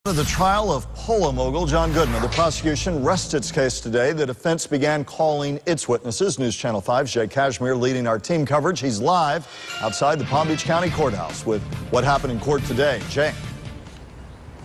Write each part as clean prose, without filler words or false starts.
The trial of polo mogul John Goodman. The prosecution rests its case today. The defense began calling its witnesses. News Channel 5's Jay Cashmere leading our team coverage. He's live outside the Palm Beach County Courthouse with what happened in court today. Jay.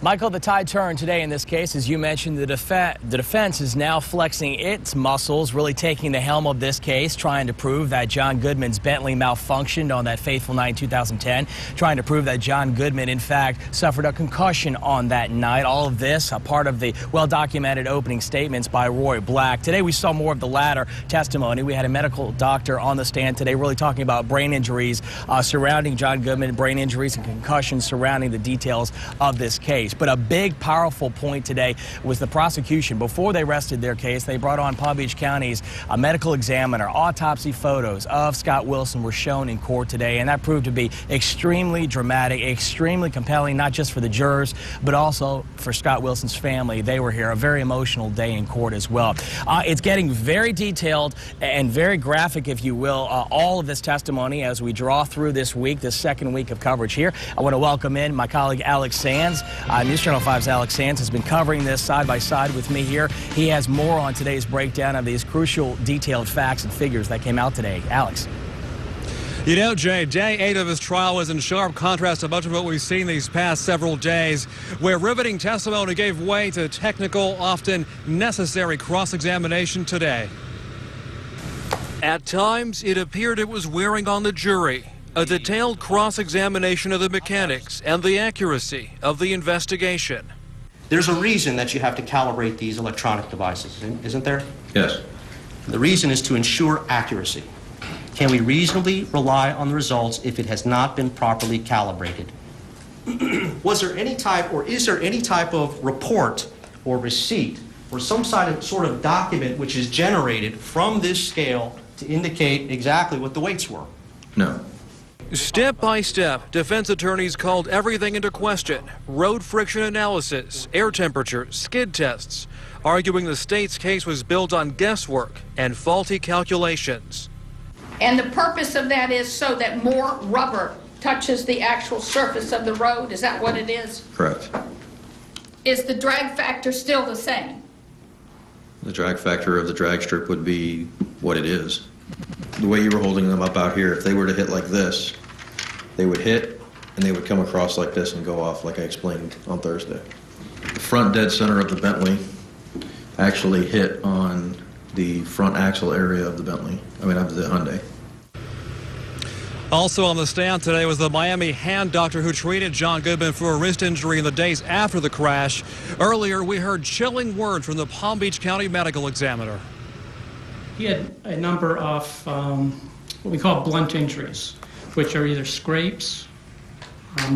Michael, the tide turned today in this case. As you mentioned, the defense is now flexing its muscles, really taking the helm of this case, trying to prove that John Goodman's Bentley malfunctioned on that fateful night in 2010, trying to prove that John Goodman, in fact, suffered a concussion on that night. All of this a part of the well-documented opening statements by Roy Black. Today, we saw more of the latter testimony. We had a medical doctor on the stand today really talking about brain injuries surrounding John Goodman, brain injuries and concussions surrounding the details of this case. But a big, powerful point today was the prosecution. Before they rested their case, they brought on Palm Beach County's medical examiner. Autopsy photos of Scott Wilson were shown in court today, and that proved to be extremely dramatic, extremely compelling, not just for the jurors, but also for Scott Wilson's family. They were here. A very emotional day in court as well. It's getting very detailed and very graphic, if you will, all of this testimony as we draw through this week, this second week of coverage here. I want to welcome in my colleague Alex Sands. News Channel 5's Alex Sands has been covering this side by side with me here. He has more on today's breakdown of these crucial detailed facts and figures that came out today. Alex. You know, Jay, day 8 of his trial was in sharp contrast to much of what we've seen these past several days, where riveting testimony gave way to technical, often necessary cross-examination today. At times, it appeared it was wearing on the jury. A detailed cross-examination of the mechanics and the accuracy of the investigation. There's a reason that you have to calibrate these electronic devices, isn't there? Yes. The reason is to ensure accuracy. Can we reasonably rely on the results if it has not been properly calibrated? Was there any type, or is there any type of report or receipt or some sort of document which is generated from this scale to indicate exactly what the weights were? No. Step by step, defense attorneys called everything into question: road friction analysis, air temperature, skid tests, arguing the state's case was built on guesswork and faulty calculations. And the purpose of that is so that more rubber touches the actual surface of the road? Is that what it is? Correct. Is the drag factor still the same? The drag factor of the drag strip would be what it is. The way you were holding them up out here, if they were to hit like this, they would hit and they would come across like this and go off, like I explained on Thursday. The front dead center of the Bentley actually hit on the front axle area of the Bentley, of the Hyundai. Also on the stand today was the Miami hand doctor who treated John Goodman for a wrist injury in the days after the crash. Earlier, we heard chilling word from the Palm Beach County medical examiner. He had a number of what we call blunt injuries, which are either scrapes,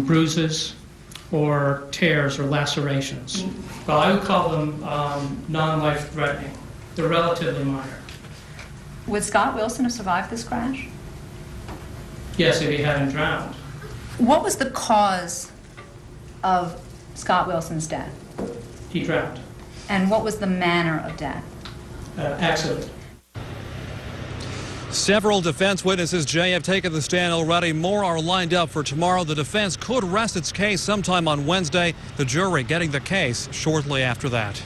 bruises, or tears or lacerations. Well, I would call them non-life-threatening. They're relatively minor. Would Scott Wilson have survived this crash? Yes, if he hadn't drowned. What was the cause of Scott Wilson's death? He drowned. And what was the manner of death? Accident. Several defense witnesses, Jay, have taken the stand already. More are lined up for tomorrow. The defense could rest its case sometime on Wednesday. The jury getting the case shortly after that.